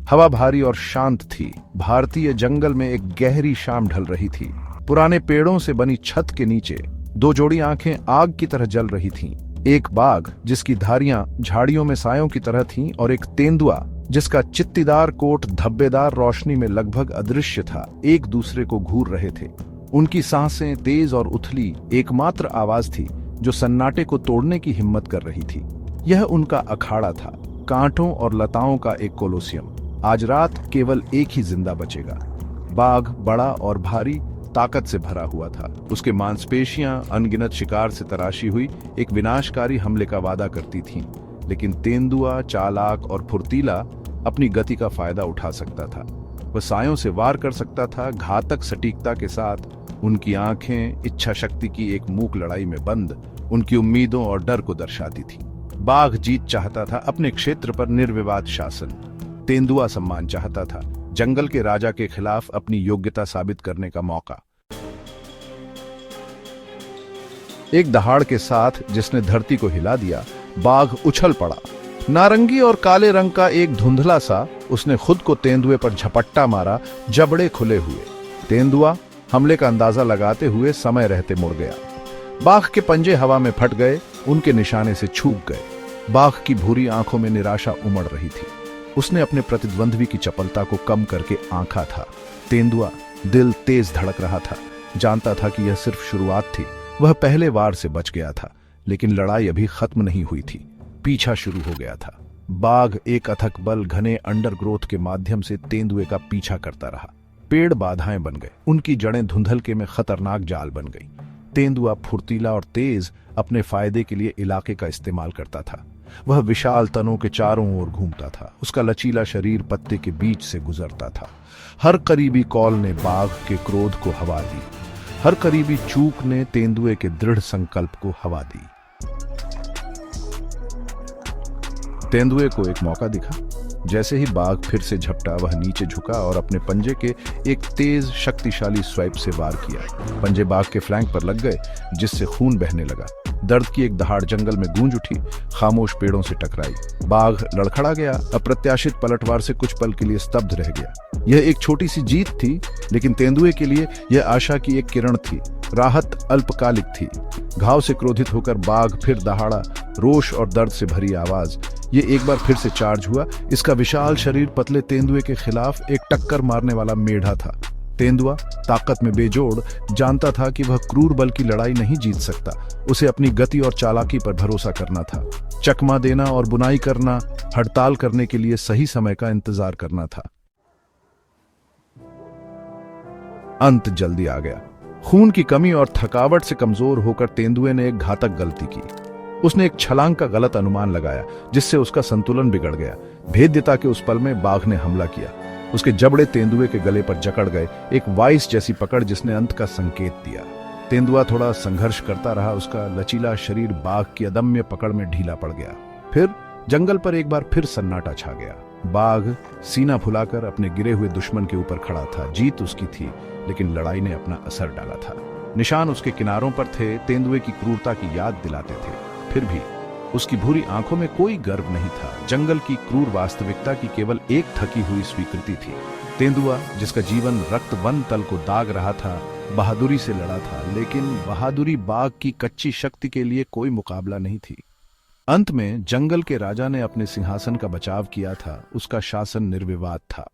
हवा भारी और शांत थी। भारतीय जंगल में एक गहरी शाम ढल रही थी। पुराने पेड़ों से बनी छत के नीचे दो जोड़ी आंखें आग की तरह जल रही थीं। एक बाघ जिसकी धारियां झाड़ियों में सायों की तरह थीं और एक तेंदुआ जिसका चित्तीदार कोट धब्बेदार रोशनी में लगभग अदृश्य था, एक दूसरे को घूर रहे थे। उनकी सांसें तेज और उथली एकमात्र आवाज थी जो सन्नाटे को तोड़ने की हिम्मत कर रही थी। यह उनका अखाड़ा था, कांटों और लताओं का एक कोलोसियम। आज रात केवल एक ही जिंदा बचेगा। बाघ बड़ा और भारी, ताकत से भरा हुआ था। उसके मांसपेशियां अनगिनत शिकार से तराशी हुई एक विनाशकारी हमले का वादा करती थीं। लेकिन तेंदुआ चालाक और फुर्तीला अपनी गति का फायदा उठा सकता था। वह सायों से वार कर सकता था, घातक सटीकता के साथ। उनकी आंखें इच्छा शक्ति की एक मूक लड़ाई में बंद उनकी उम्मीदों और डर को दर्शाती थी। बाघ जीत चाहता था, अपने क्षेत्र पर निर्विवाद शासन। तेंदुआ सम्मान चाहता था, जंगल के राजा के खिलाफ अपनी योग्यता साबित करने का मौका। एक दहाड़ के साथ जिसने धरती को हिला दिया, बाघ उछल पड़ा। नारंगी और काले रंग का एक धुंधला सा उसने खुद को तेंदुए पर झपट्टा मारा, जबड़े खुले हुए। तेंदुआ हमले का अंदाजा लगाते हुए समय रहते मुड़ गया। बाघ के पंजे हवा में फट गए, उनके निशाने से छूट गए। बाघ की भूरी आंखों में निराशा उमड़ रही थी। उसने अपने प्रतिद्वंद्वी की चपलता को कम करके आंका था। तेंदुआ दिल तेज धड़क रहा था, जानता था कि यह सिर्फ शुरुआत थी। वह पहले वार से बच गया था, लेकिन लड़ाई अभी खत्म नहीं हुई थी। पीछा शुरू हो गया था। बाघ एक अथक बल घने अंडरग्रोथ के माध्यम से तेंदुए का पीछा करता रहा। पेड़ बाधाएं बन गए, उनकी जड़ें धुंधलके में खतरनाक जाल बन गई। तेंदुआ फुर्तीला और तेज अपने फायदे के लिए इलाके का इस्तेमाल करता था। वह विशाल तनों के चारों ओर घूमता था, उसका लचीला शरीर पत्ते के बीच से गुजरता था। हर करीबी कॉल ने बाघ के क्रोध को हवा दी, हर करीबी चूक ने तेंदुए के दृढ़ संकल्प को हवा दी। तेंदुए को एक मौका दिखा। जैसे ही बाघ फिर से झपटा, वह नीचे झुका और अपने पंजे के एक तेज शक्तिशाली स्वाइप से वार किया। पंजे बाघ के फ्लैंक पर लग गए, जिससे खून बहने लगा। दर्द की एक दहाड़ जंगल में गूंज उठी, खामोश पेड़ों से टकराई। बाघ लड़खड़ा गया, अप्रत्याशित पलटवार से कुछ पल के लिए स्तब्ध रह गया। यह एक छोटी सी जीत थी, लेकिन तेंदुए के लिए यह आशा की एक किरण थी। राहत अल्पकालिक थी। घाव से क्रोधित होकर बाघ फिर दहाड़ा, रोष और दर्द से भरी आवाज। ये एक बार फिर से चार्ज हुआ। इसका विशाल शरीर पतले तेंदुए के खिलाफ एक टक्कर मारने वाला मेढ़ा था। तेंदुआ ताकत में बेजोड़, जानता था कि वह क्रूर बल की लड़ाई नहीं जीत सकता। उसे अपनी गति और चालाकी पर भरोसा करना था। चकमा देना और बुनाई करना, हड़ताल करने के लिए सही समय का इंतजार करना था। अंत जल्दी आ गया। खून की कमी और थकावट से कमजोर होकर तेंदुए ने एक घातक गलती की। उसने एक छलांग का गलत अनुमान लगाया, जिससे उसका संतुलन बिगड़ गया। भेद्यता के उस पल में बाघ ने हमला किया। उसके जबड़े तेंदुए के गले पर जकड़ गए, एक वाइस जैसी पकड़ जिसने अंत का संकेत दिया। तेंदुआ थोड़ा संघर्ष करता रहा, उसका लचीला शरीर बाघ की अदम्य पकड़ में ढीला पड़ गया। फिर जंगल पर एक बार फिर सन्नाटा छा गया। बाघ सीना फुलाकर अपने गिरे हुए दुश्मन के ऊपर खड़ा था। जीत उसकी थी, लेकिन लड़ाई ने अपना असर डाला था। निशान उसके किनारों पर थे, तेंदुए की क्रूरता की याद दिलाते थे। फिर भी उसकी भूरी आंखों में कोई गर्व नहीं था। जंगल की क्रूर वास्तविकता की केवल एक थकी हुई स्वीकृति थी। तेंदुआ, जिसका जीवन रक्त वन तल को दाग रहा था, बहादुरी से लड़ा था, लेकिन बहादुरी बाघ की कच्ची शक्ति के लिए कोई मुकाबला नहीं थी। अंत में जंगल के राजा ने अपने सिंहासन का बचाव किया था। उसका शासन निर्विवाद था।